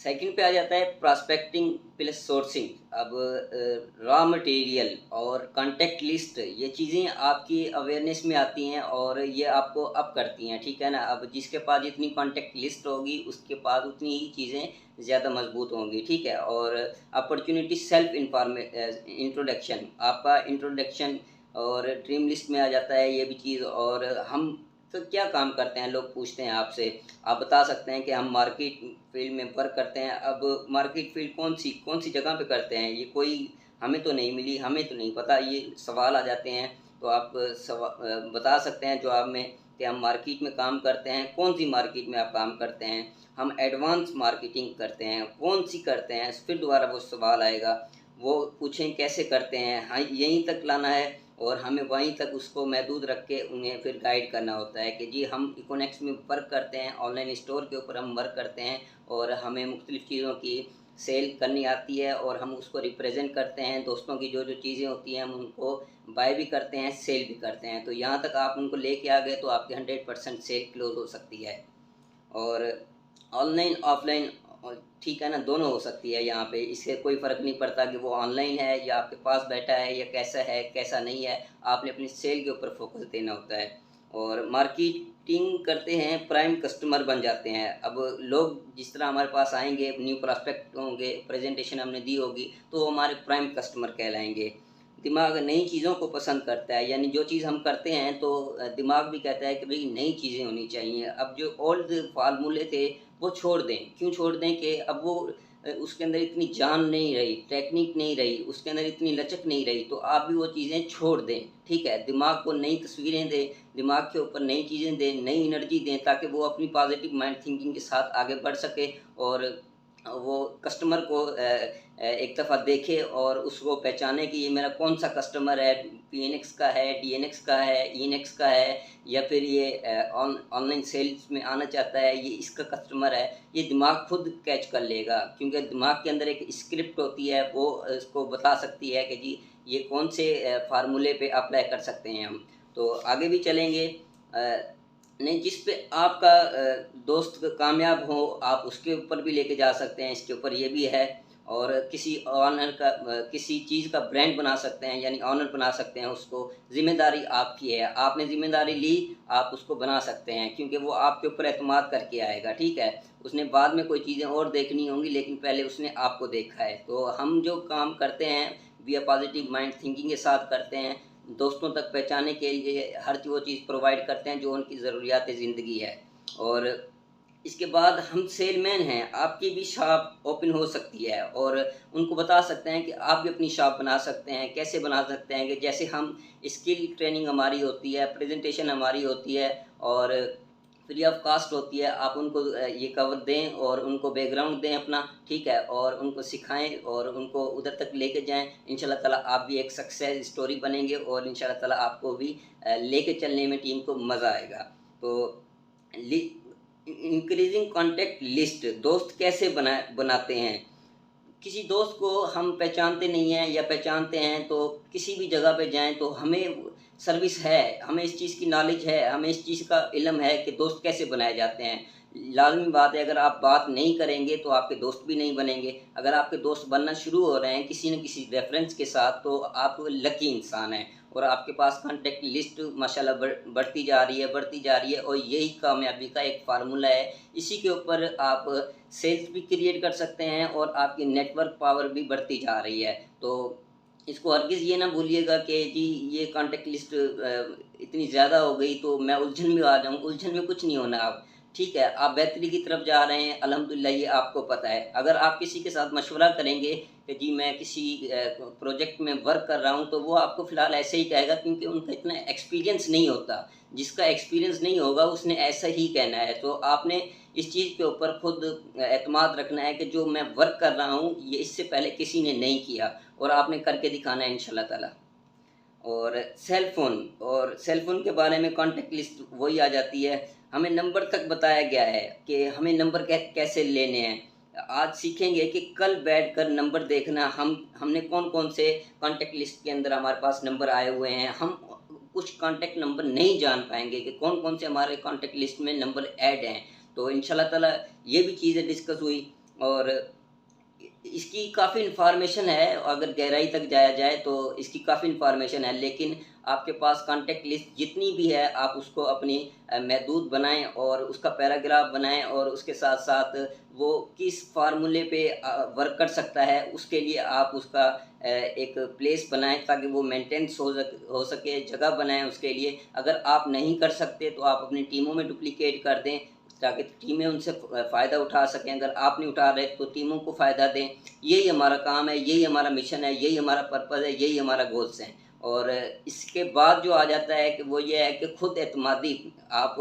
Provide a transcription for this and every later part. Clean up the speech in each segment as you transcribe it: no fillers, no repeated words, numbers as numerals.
Second पे आ जाता है प्रॉस्पेक्टिंग प्लस सोर्सिंग। अब रॉ मटेरियल और कॉन्टेक्ट लिस्ट, ये चीज़ें आपकी अवेयरनेस में आती हैं और ये आपको अप करती हैं, ठीक है ना। अब जिसके पास जितनी कॉन्टेक्ट लिस्ट होगी उसके पास उतनी ही चीज़ें ज़्यादा मजबूत होंगी, ठीक है। और अपॉर्चुनिटी सेल्फ इंट्रोडक्शन, आपका इंट्रोडक्शन और ड्रीम लिस्ट में आ जाता है ये भी चीज़। और हम तो क्या काम करते हैं, लोग पूछते हैं आपसे, आप बता सकते हैं कि हम मार्केट फील्ड में वर्क करते हैं। अब मार्केट फील्ड कौन सी जगह पे करते हैं, ये कोई हमें तो नहीं मिली, हमें तो नहीं पता, ये सवाल आ जाते हैं। तो आप बता सकते हैं जवाब में कि हम मार्केट में काम करते हैं। कौन सी मार्केट में आप काम करते हैं, हम एडवांस मार्केटिंग करते हैं, कौन सी करते हैं। फिर दोबारा वो सवाल आएगा, वो पूछें कैसे करते हैं, हाँ यहीं तक लाना है और हमें वहीं तक उसको महदूद रख के उन्हें फिर गाइड करना होता है कि जी हम इकोनेक्स में वर्क करते हैं, ऑनलाइन स्टोर के ऊपर हम वर्क करते हैं और हमें मुख्तलिफ़ चीज़ों की सेल करनी आती है और हम उसको रिप्रेजेंट करते हैं। दोस्तों की जो जो चीज़ें होती हैं हम उनको बाय भी करते हैं, सेल भी करते हैं। तो यहाँ तक आप उनको लेके आ गए तो आपकी 100% सेल क्लोज हो सकती है। और ऑनलाइन ऑफलाइन ठीक है ना, दोनों हो सकती है यहाँ पे, इससे कोई फ़र्क नहीं पड़ता कि वो ऑनलाइन है या आपके पास बैठा है या कैसा है कैसा नहीं है। आपने अपनी सेल के ऊपर फोकस देना होता है। और मार्केटिंग करते हैं, प्राइम कस्टमर बन जाते हैं। अब लोग जिस तरह हमारे पास आएंगे, न्यू प्रोस्पेक्ट होंगे, प्रेजेंटेशन हमने दी होगी तो वो हमारे प्राइम कस्टमर कहलाएंगे। दिमाग नई चीज़ों को पसंद करता है, यानी जो चीज़ हम करते हैं तो दिमाग भी कहता है कि भाई नई चीज़ें होनी चाहिए। अब जो ओल्ड फार्मूले थे वो छोड़ दें, क्यों छोड़ दें कि अब वो उसके अंदर इतनी जान नहीं रही, टेक्निक नहीं रही, उसके अंदर इतनी लचक नहीं रही, तो आप भी वो चीज़ें छोड़ दें, ठीक है। दिमाग को नई तस्वीरें दें, दिमाग के ऊपर नई चीज़ें दें, नई एनर्जी दें ताकि वो अपनी पॉजिटिव माइंड थिंकिंग के साथ आगे बढ़ सके और वो कस्टमर को एक दफ़ा देखे और उसको पहचाने कि ये मेरा कौन सा कस्टमर है, पीएनएक्स का है, डीएनएक्स का है, ईएनएक्स का है, या फिर ये ऑनलाइन सेल्स में आना चाहता है, ये इसका कस्टमर है। ये दिमाग खुद कैच कर लेगा क्योंकि दिमाग के अंदर एक स्क्रिप्ट होती है, वो इसको बता सकती है कि जी ये कौन से फार्मूले पे अप्लाई कर सकते हैं हम। तो आगे भी चलेंगे। नहीं, जिस पे आपका दोस्त कामयाब हो आप उसके ऊपर भी लेके जा सकते हैं, इसके ऊपर ये भी है। और किसी ऑनर का किसी चीज़ का ब्रांड बना सकते हैं, यानी ऑनर बना सकते हैं उसको। ज़िम्मेदारी आपकी है, आपने ज़िम्मेदारी ली, आप उसको बना सकते हैं क्योंकि वो आपके ऊपर एतमाद करके आएगा, ठीक है। उसने बाद में कोई चीज़ें और देखनी होंगी लेकिन पहले उसने आपको देखा है। तो हम जो काम करते हैं वी पॉजिटिव माइंड थिंकिंग के साथ करते हैं, दोस्तों तक पहुँचाने के लिए हर वो चीज़ प्रोवाइड करते हैं जो उनकी ज़रूरियात ज़िंदगी है। और इसके बाद हम सेलमैन हैं, आपकी भी शॉप ओपन हो सकती है और उनको बता सकते हैं कि आप भी अपनी शॉप बना सकते हैं। कैसे बना सकते हैं कि जैसे हम स्किल ट्रेनिंग हमारी होती है, प्रेजेंटेशन हमारी होती है और फ्री ऑफ कास्ट होती है। आप उनको ये कवर दें और उनको बैकग्राउंड दें अपना, ठीक है, और उनको सिखाएं और उनको उधर तक लेके जाएं। इंशाल्लाह ताला आप भी एक सक्सेस स्टोरी बनेंगे और इंशाल्लाह ताला आपको भी लेके चलने में टीम को मज़ा आएगा। तो इंक्रीजिंग कॉन्टैक्ट लिस्ट, दोस्त कैसे बनाते हैं। किसी दोस्त को हम पहचानते नहीं हैं या पहचानते हैं तो किसी भी जगह पे जाएं तो हमें सर्विस है, हमें इस चीज़ की नॉलेज है, हमें इस चीज़ का इल्म है कि दोस्त कैसे बनाए जाते हैं। लाजमी बात है, अगर आप बात नहीं करेंगे तो आपके दोस्त भी नहीं बनेंगे। अगर आपके दोस्त बनना शुरू हो रहे हैं किसी न किसी रेफरेंस के साथ तो आप लकी इंसान हैं और आपके पास कॉन्टैक्ट लिस्ट माशाल्लाह बढ़ती जा रही है, बढ़ती जा रही है और यही कामयाबी का एक फार्मूला है। इसी के ऊपर आप सेल्स भी क्रिएट कर सकते हैं और आपकी नेटवर्क पावर भी बढ़ती जा रही है। तो इसको हरगिज़ ये ना भूलिएगा कि जी ये कॉन्टैक्ट लिस्ट इतनी ज़्यादा हो गई तो मैं उलझन में आ जाऊँ, उलझन में कुछ नहीं होना आप, ठीक है। आप बेहतरी की तरफ जा रहे हैं, अल्हम्दुलिल्लाह ये आपको पता है। अगर आप किसी के साथ मशवरा करेंगे कि जी मैं किसी प्रोजेक्ट में वर्क कर रहा हूँ तो वो आपको फ़िलहाल ऐसे ही कहेगा क्योंकि उनका इतना एक्सपीरियंस नहीं होता। जिसका एक्सपीरियंस नहीं होगा उसने ऐसा ही कहना है। तो आपने इस चीज़ के ऊपर खुद एतमाद रखना है कि जो मैं वर्क कर रहा हूँ ये इससे पहले किसी ने नहीं किया और आपने करके दिखाना है इंशाल्लाह ताला। और सेल फ़ोन के बारे में कॉन्टैक्ट लिस्ट वही आ जाती है। हमें नंबर तक बताया गया है कि हमें नंबर कैसे लेने हैं। आज सीखेंगे कि कल बैठकर नंबर देखना, हमने कौन-कौन से कॉन्टैक्ट लिस्ट के अंदर हमारे पास नंबर आए हुए हैं। हम कुछ कॉन्टैक्ट नंबर नहीं जान पाएँगे कि कौन-कौन से हमारे कॉन्टैक्ट लिस्ट में नंबर ऐड हैं। तो इंशाल्लाह ताला ये भी चीज़ें डिस्कस हुई और इसकी काफ़ी इन्फॉर्मेशन है, अगर गहराई तक जाया जाए तो इसकी काफ़ी इन्फॉर्मेशन है, लेकिन आपके पास कॉन्टैक्ट लिस्ट जितनी भी है आप उसको अपनी महदूद बनाएँ और उसका पैराग्राफ बनाएँ और उसके साथ-साथ वो किस फ़ॉर्मूले पे वर्क कर सकता है, उसके लिए आप उसका एक प्लेस बनाएँ ताकि वो मेंटेनेंस हो सके, जगह बनाएँ उसके लिए। अगर आप नहीं कर सकते तो आप अपनी टीमों में डुप्लिकेट कर दें ताकि टीमें उनसे फ़ायदा उठा सकें। अगर आप नहीं उठा रहे तो टीमों को फ़ायदा दें। यही हमारा काम है, यही हमारा मिशन है, यही हमारा पर्पज़ है, यही हमारा गोल्स हैं। और इसके बाद जो आ जाता है कि वो ये है कि खुद एतमादी आप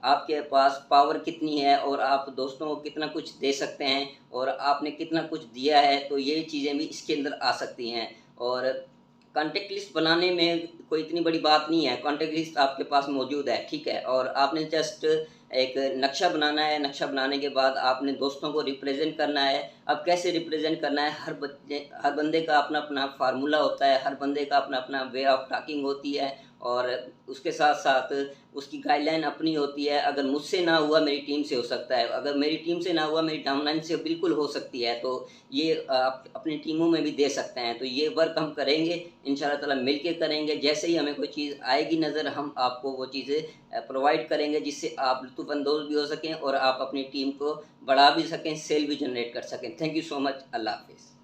आपके पास पावर कितनी है और आप दोस्तों को कितना कुछ दे सकते हैं और आपने कितना कुछ दिया है, तो ये चीज़ें भी इसके अंदर आ सकती हैं। और कॉन्टेक्ट लिस्ट बनाने में कोई इतनी बड़ी बात नहीं है, कॉन्टेक्ट लिस्ट आपके पास मौजूद है, ठीक है? और आपने जस्ट एक नक्शा बनाना है, नक्शा बनाने के बाद आपने दोस्तों को रिप्रेज़ेंट करना है। अब कैसे रिप्रेज़ेंट करना है, हर बंदे का अपना-अपना फ़ॉर्मूला होता है, हर बंदे का अपना-अपना वे ऑफ टॉकिंग होती है और उसके साथ-साथ उसकी गाइडलाइन अपनी होती है। अगर मुझसे ना हुआ, मेरी टीम से हो सकता है, अगर मेरी टीम से ना हुआ, मेरी डाउनलाइन से बिल्कुल हो सकती है। तो ये आप अपनी टीमों में भी दे सकते हैं। तो ये वर्क हम करेंगे, इंशाअल्लाह ताला मिल के करेंगे। जैसे ही हमें कोई चीज़ आएगी नज़र, हम आपको वो चीज़ें प्रोवाइड करेंगे जिससे आप लुत्फ़अंदोज़ भी हो सकें और आप अपनी टीम को बढ़ा भी सकें, सेल भी जनरेट कर सकें। Thank you so much. अल्लाह हाफ़िज़।